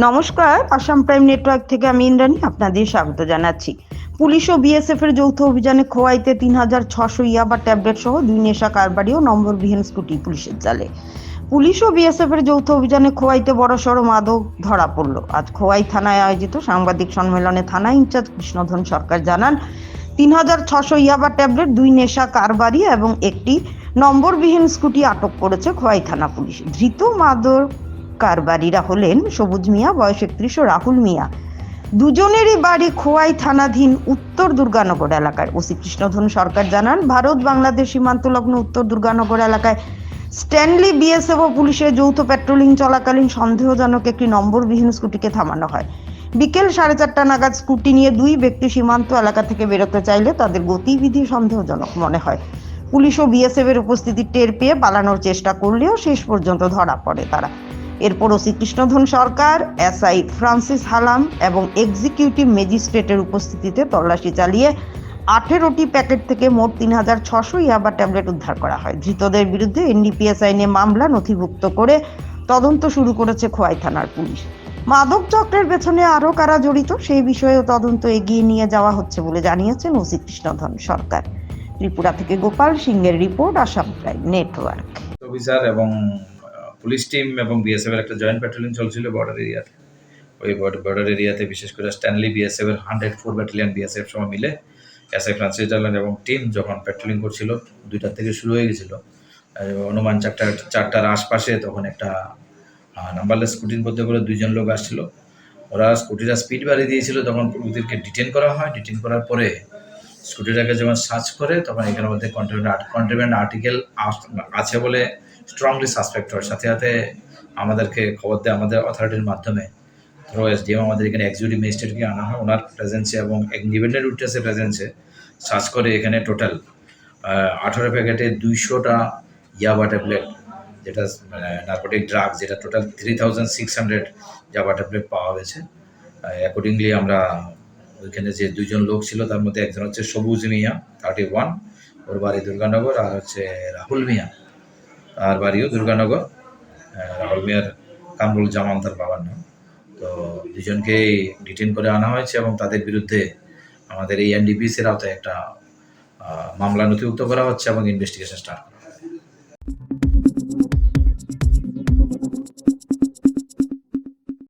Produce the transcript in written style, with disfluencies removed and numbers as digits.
নমস্কার, Assam prime network থেকে আমি ইন্দ্রাণী আপনাদের স্বাগত জানাচ্ছি। পুলিশ ও বিএসএফ এর যৌথ অভিযানে খোয়াইতে ৩,৬০০ ইয়াবা ট্যাবলেট সহ ২ নেশা কারবারি ও নম্বরবিহীন স্কুটি পুলিশের জালে। পুলিশ ও বিএসএফ এর যৌথ অভিযানে খোয়াইতে বড়সড় মাদক ধরা পড়ল। আজ খোয়াই থানায় আয়োজিত সাংবাদিক সম্মেলনে থানা ইনচার্জ কৃষ্ণধন সরকার জানান, ৩,৬০০ ইয়াবা ট্যাবলেট, ২ নেশা কারবারি এবং একটি নম্বরবিহীন স্কুটি আটক করেছে খোয়াই থানা পুলিশ। ধৃত মাদক কারবারিরা হলেন সবুজ মিয়া বয়স ৩১ ও রাহুল মিয়া। দুজনেরই বাড়ি খোয়াই থানাধীন উত্তর দুর্গানগর এলাকায়। ওসি কৃষ্ণধন সরকার জানান, ভারত বাংলাদেশ সীমান্তলগ্ন উত্তর দুর্গানগর এলাকায় স্ট্যানলি বিএসএফ ও পুলিশের যৌথ পেট্রোলিং চলাকালীন সন্দেহজনক একটি নম্বরবিহীন স্কুটিকে থামানো হয়। বিকেল 4:30 নাগাদ স্কুটি নিয়ে দুই ব্যক্তি সীমান্ত এলাকা থেকে বেরোতে চাইলে তাদের গতিবিধি সন্দেহজনক মনে হয়। পুলিশ ও বিএসএফ এর উপস্থিতি টের পেয়ে পালানোর চেষ্টা করলেও শেষ পর্যন্ত ধরা পড়ে তারা। এরপর ওসি কৃষ্ণধন সরকার, এসআই ফ্রান্সিস হালাম এবং এক্সিকিউটিভ ম্যাজিস্ট্রেটের উপস্থিতিতে তল্লাশি চালিয়ে 18টি প্যাকেট থেকে মোট ৩,৬০০ ইয়াবা ট্যাবলেট উদ্ধার করা হয়। ধৃতদের বিরুদ্ধে এনডিপিএস আইনে মামলা নথিভুক্ত করে তদন্ত শুরু করেছে খোয়াই থানার পুলিশ। মাদক চক্রের পেছনে আরও কারা জড়িত সেই বিষয়েও তদন্ত এগিয়ে নিয়ে যাওয়া হচ্ছে বলে জানিয়েছেন ওসি কৃষ্ণধন সরকার। ত্রিপুরা থেকে গোপাল সিংহের report, Assam prime network. Officer এবং পুলিশ টিম এবং বিএসএফ এর একটা জয়েন্ট প্যাট্রোলিং চলছিল বর্ডার এরিয়াতে। ওই বর্ডার এরিয়াতে বিশেষ করে স্ট্যানলি বিএসএফ এর 104 ব্যাটালিয়ন বিএসএফ সহ মিলে এসআই ফ্রান্সিস ডালান এবং টিম যখন প্যাট্রোলিং করছিল, 2টার থেকে শুরু হয়ে গেছিল, অনুমান 4টার আশপাশে তখন একটা নাম্বারলেস স্কুটির মধ্যে করে 2জন লোক আসছিল। ওরা স্কুটিটা স্পিড বাড়িয়ে দিয়েছিল, তখন ওদেরকে ডিটেন করা হয়। ডিটেন করার পরে স্কুটিটাকে যখন সার্চ করে তখন এখানের মধ্যে কন্ট্রাব্যান্ড আর্টিকেল আছে বলে স্ট্রংলি সাসপেক্ট হয়। সাথে সাথে আমাদেরকে খবর দেয় আমাদের অথরিটির মাধ্যমে। ধরো এসডিএম আমাদের এখানে এক্সিকিউটিভ ম্যাজিস্ট্রেটকে আনা হয়, ওনার প্রেজেন্সে এবং ইন্ডিপেন্ডেন্ট উইটনেসের প্রেজেন্সে সার্চ করে এখানে টোটাল 18 প্যাকেটে 200টা ইয়াবা ট্যাবলেট, যেটা নার্কোটিক ড্রাগ, যেটা টোটাল 3,600 ইয়াবা ট্যাবলেট পাওয়া গেছে। অ্যাকর্ডিংলি আমরা ওইখানে যে 2জন লোক ছিল তার মধ্যে একজন হচ্ছে সবুজ মিয়া 31, ওর বাড়ি দুর্গানগর, আর হচ্ছে রাহুল মিয়া, তার বাড়িও দুর্গানগর। রাহুল মিয়ার কামরুল জামান তার বাবার নাম। তো 2জনকেই ডিটেন করে আনা হয়েছে এবং তাদের বিরুদ্ধে আমাদের এই এনডিপিএস এর আওতায় একটা মামলা নথিভুক্ত করা হচ্ছে এবং ইনভেস্টিগেশন স্টার্ট